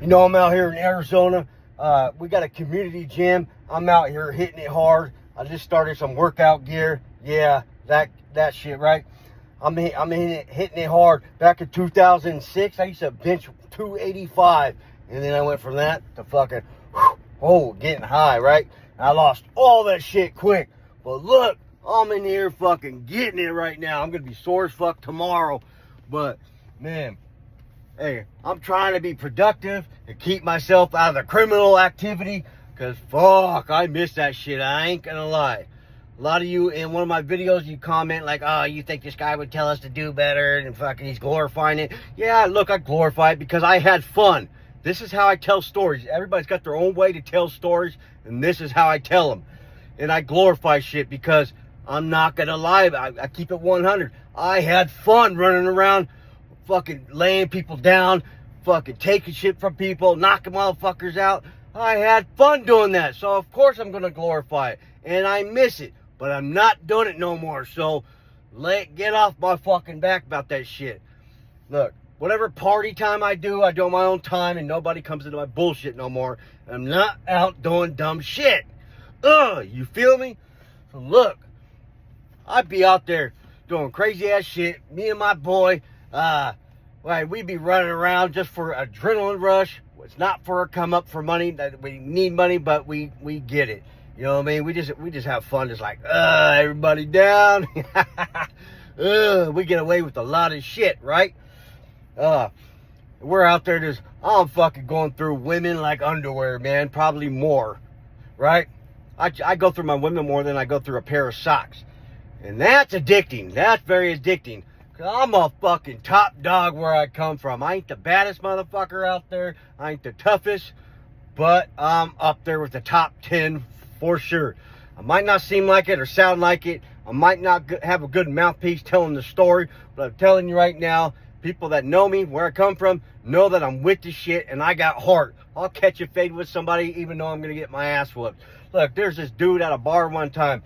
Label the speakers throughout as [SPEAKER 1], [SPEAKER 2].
[SPEAKER 1] You know, I'm out here in Arizona. We got a community gym. I'm out here hitting it hard. I just started some workout gear. Yeah, that shit, right? I'm hitting it hard. Back in 2006, I used to bench 285. And then I went from that to fucking, getting high, right? I lost all that shit quick. But look, I'm in here fucking getting it right now. I'm going to be sore as fuck tomorrow. But, man, hey, I'm trying to be productive and keep myself out of the criminal activity. Because, fuck, I miss that shit. I ain't going to lie. A lot of you in one of my videos, you comment like, oh, you think this guy would tell us to do better and fucking he's glorifying it. Yeah, look, I glorify it because I had fun. This is how I tell stories. Everybody's got their own way to tell stories, and this is how I tell them. And I glorify shit because I'm not going to lie. I keep it 100. I had fun running around, fucking laying people down, fucking taking shit from people, knocking motherfuckers out. I had fun doing that. So, of course, I'm going to glorify it. And I miss it. But I'm not doing it no more. So, get off my fucking back about that shit. Look. Whatever party time I do on my own time, and nobody comes into my bullshit no more. I'm not out doing dumb shit. You feel me? So look, I'd be out there doing crazy ass shit. Me and my boy, we be running around just for adrenaline rush. It's not for a come up for money. That we need money, but we get it. You know what I mean? We just have fun. Just like, everybody down. We get away with a lot of shit, right? We're out there just, I'm fucking going through women like underwear, man. Probably more, right? I go through my women more than I go through a pair of socks. And that's addicting. That's very addicting. Cause I'm a fucking top dog where I come from. I ain't the baddest motherfucker out there. I ain't the toughest. But I'm up there with the top 10 for sure. I might not seem like it or sound like it. I might not have a good mouthpiece telling the story. But I'm telling you right now, people that know me, where I come from, know that I'm with the shit and I got heart. I'll catch a fade with somebody even though I'm going to get my ass whooped. Look, there's this dude at a bar one time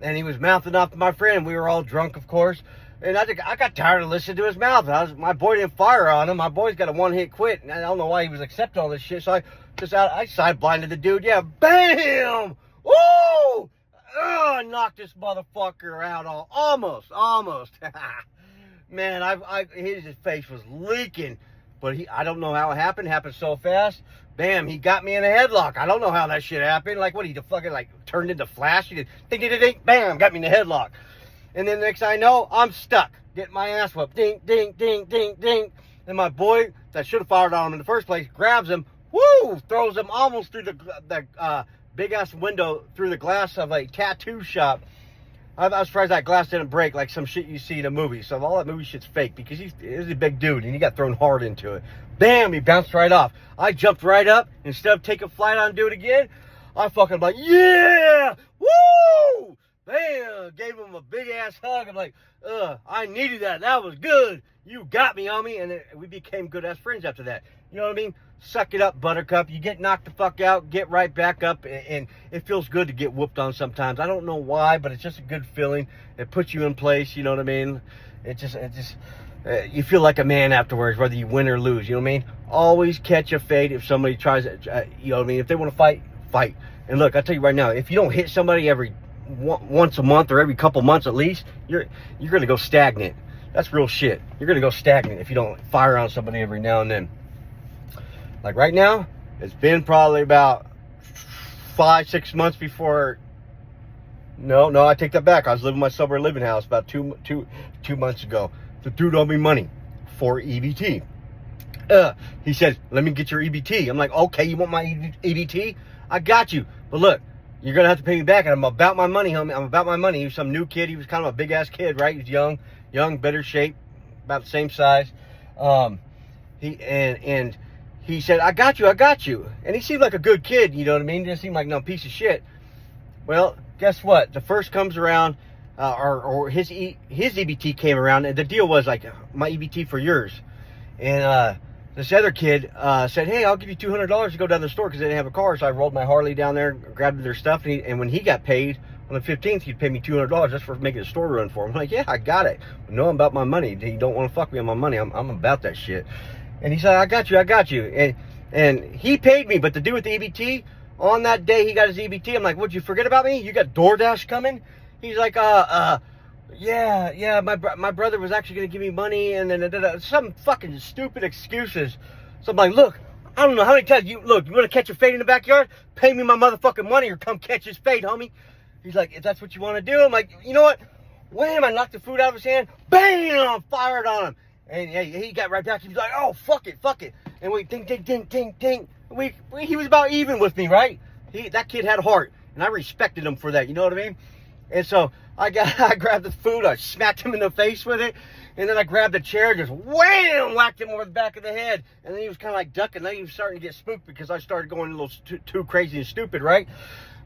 [SPEAKER 1] and he was mouthing off to my friend. We were all drunk, of course. And I got tired of listening to his mouth. My boy didn't fire on him. My boy's got a one-hit quit. And I don't know why he was accepting all this shit. So I side-blinded the dude. Yeah, bam! Woo! I knocked this motherfucker out almost. Man, his face was leaking, but I don't know how it happened. It happened so fast. Bam, he got me in a headlock. I don't know how that shit happened. Like, what, he fucking, like, turned into Flash? He did, ding, ding, ding, ding, bam, got me in a headlock. And then the next thing I know, I'm stuck, getting my ass whooped. Ding, ding, ding, ding, ding. And my boy, that should have fired on him in the first place, grabs him, woo, throws him almost through the big-ass window, through the glass of a tattoo shop. I was surprised that glass didn't break like some shit you see in a movie. So all that movie shit's fake because he's a big dude and he got thrown hard into it. Bam, he bounced right off. I jumped right up. Instead of taking flight on and do it again, I fucking like, yeah, woo, bam, gave him a big ass hug. I'm like, I needed that. That was good. You got me, homie. And we became good ass friends after that. You know what I mean? Suck it up, buttercup. You get knocked the fuck out, get right back up, and it feels good to get whooped on sometimes. I don't know why, but it's just a good feeling. It puts you in place, you know what I mean? You feel like a man afterwards, whether you win or lose, you know what I mean? Always catch a fade if somebody tries, you know what I mean? If they want to fight, fight. And look, I'll tell you right now, if you don't hit somebody once a month or every couple months at least, you're going to go stagnant. That's real shit. You're going to go stagnant if you don't fire on somebody every now and then. Like right now, it's been probably about 5-6 months before. No, I take that back. I was living in my sober living house about two months ago. The dude owed me money for EBT. He said, "Let me get your EBT." I'm like, "Okay, you want my EBT? I got you. But look, you're gonna have to pay me back." And I'm about my money, homie. I'm about my money. He was some new kid. He was kind of a big ass kid, right? He was young, better shape, about the same size. He said, I got you. And he seemed like a good kid, you know what I mean? He didn't seem like no piece of shit. Well, guess what? The first comes around, or his EBT came around, and the deal was like, my EBT for yours. And this other kid said, hey, I'll give you $200 to go down to the store because they didn't have a car. So I rolled my Harley down there, grabbed their stuff, and when he got paid on the 15th, he'd pay me $200 just for making a store run for him. I'm like, yeah, I got it. No, I'm about my money. You don't want to fuck me on my money. I'm about that shit. And he said, I got you. And he paid me, but the dude with the EBT, on that day he got his EBT, I'm like, would you forget about me? You got DoorDash coming? He's like, yeah, my brother was actually going to give me money, and then some fucking stupid excuses. So I'm like, look, I don't know how many times you want to catch a fade in the backyard? Pay me my motherfucking money or come catch his fade, homie. He's like, if that's what you want to do, I'm like, you know what? Wham, I knocked the food out of his hand, bam, fired on him. And he got right back. He's like, oh, fuck it. And we ding. He was about even with me, right? That kid had heart, and I respected him for that. You know what I mean? And so I grabbed the food, I smacked him in the face with it, and then I grabbed the chair, just wham, whacked him over the back of the head. And then he was kind of like ducking. Then he was starting to get spooked because I started going a little too crazy and stupid, right?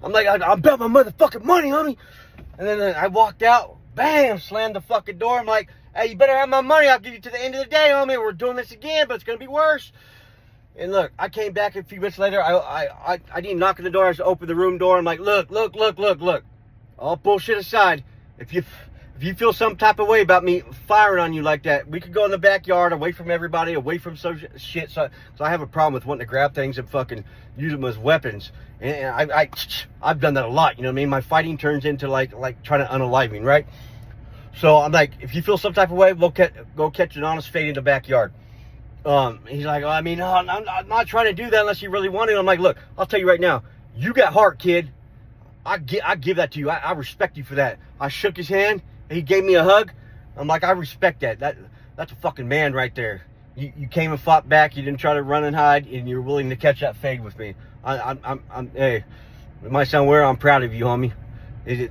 [SPEAKER 1] I'm like, I'll bet my motherfucking money, homie. And then I walked out, bam, slammed the fucking door. I'm like, hey, you better have my money. I'll give you to the end of the day, homie. We're doing this again, but it's going to be worse. And look, I came back a few minutes later. I didn't knock on the door. I just opened the room door. I'm like, look. All bullshit aside, if you feel some type of way about me firing on you like that, we could go in the backyard, away from everybody, away from social shit. So I have a problem with wanting to grab things and fucking use them as weapons. And I've done that a lot. You know what I mean? My fighting turns into like trying to unalive me, right? So I'm like, if you feel some type of way, go catch an honest fade in the backyard. He's like, I'm not trying to do that unless you really want it. I'm like, look, I'll tell you right now, you got heart, kid. I give that to you. I respect you for that. I shook his hand. He gave me a hug. I'm like, I respect that. That's a fucking man right there. You came and fought back. You didn't try to run and hide, and you're willing to catch that fade with me. Hey, it might sound weird. I'm proud of you, homie.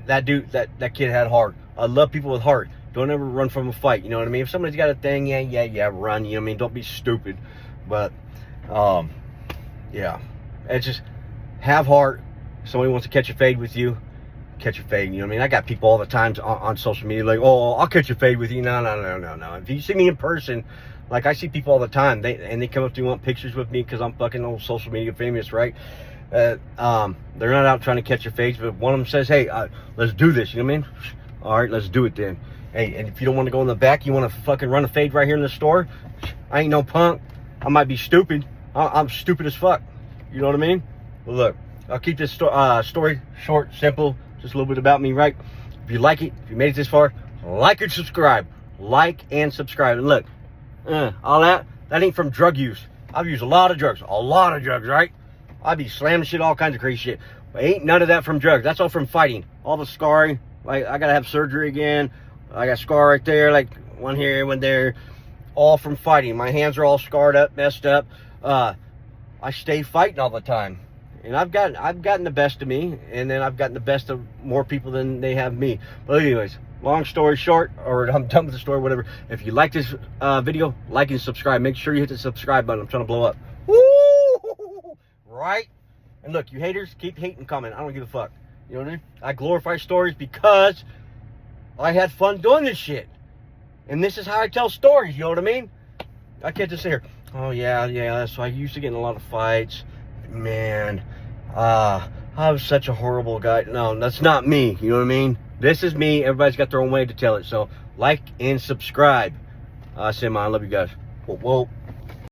[SPEAKER 1] That dude, that kid had heart. I love people with heart. Don't ever run from a fight. You know what I mean? If somebody's got a thing, yeah, run. You know what I mean? Don't be stupid. But, yeah. It's just have heart. If somebody wants to catch a fade with you, catch a fade. You know what I mean? I got people all the time on social media like, oh, I'll catch a fade with you. No. If you see me in person, like I see people all the time, they come up to me, want pictures with me because I'm fucking old social media famous, right? They're not out trying to catch a fade, but one of them says, hey, let's do this. You know what I mean? All right, let's do it then. Hey, and if you don't want to go in the back, you want to fucking run a fade right here in the store, I ain't no punk. I might be stupid. I'm stupid as fuck. You know what I mean? Well, look, I'll keep this story short, simple, just a little bit about me, right? If you like it, if you made it this far, like and subscribe. Like and subscribe. And look, all that ain't from drug use. I've used a lot of drugs, right? I be slamming shit, all kinds of crazy shit. But ain't none of that from drugs. That's all from fighting. All the scarring, like I gotta have surgery again. I got a scar right there, like one here, one there, all from fighting. My hands are all scarred up, messed up. I stay fighting all the time. And I've gotten the best of me, and then I've gotten the best of more people than they have me. But anyways, long story short, or I'm done with the story, whatever. If you like this video, like and subscribe. Make sure you hit the subscribe button. I'm trying to blow up. Woo! Right? And look, you haters, keep hating, comment. I don't give a fuck. You know what I mean? I glorify stories because I had fun doing this shit. And this is how I tell stories, you know what I mean? I can't just sit here, oh yeah, so I used to get in a lot of fights. Man, I was such a horrible guy. No, that's not me, you know what I mean? This is me. Everybody's got their own way to tell it. So, like and subscribe. Say, man, I love you guys. Whoa.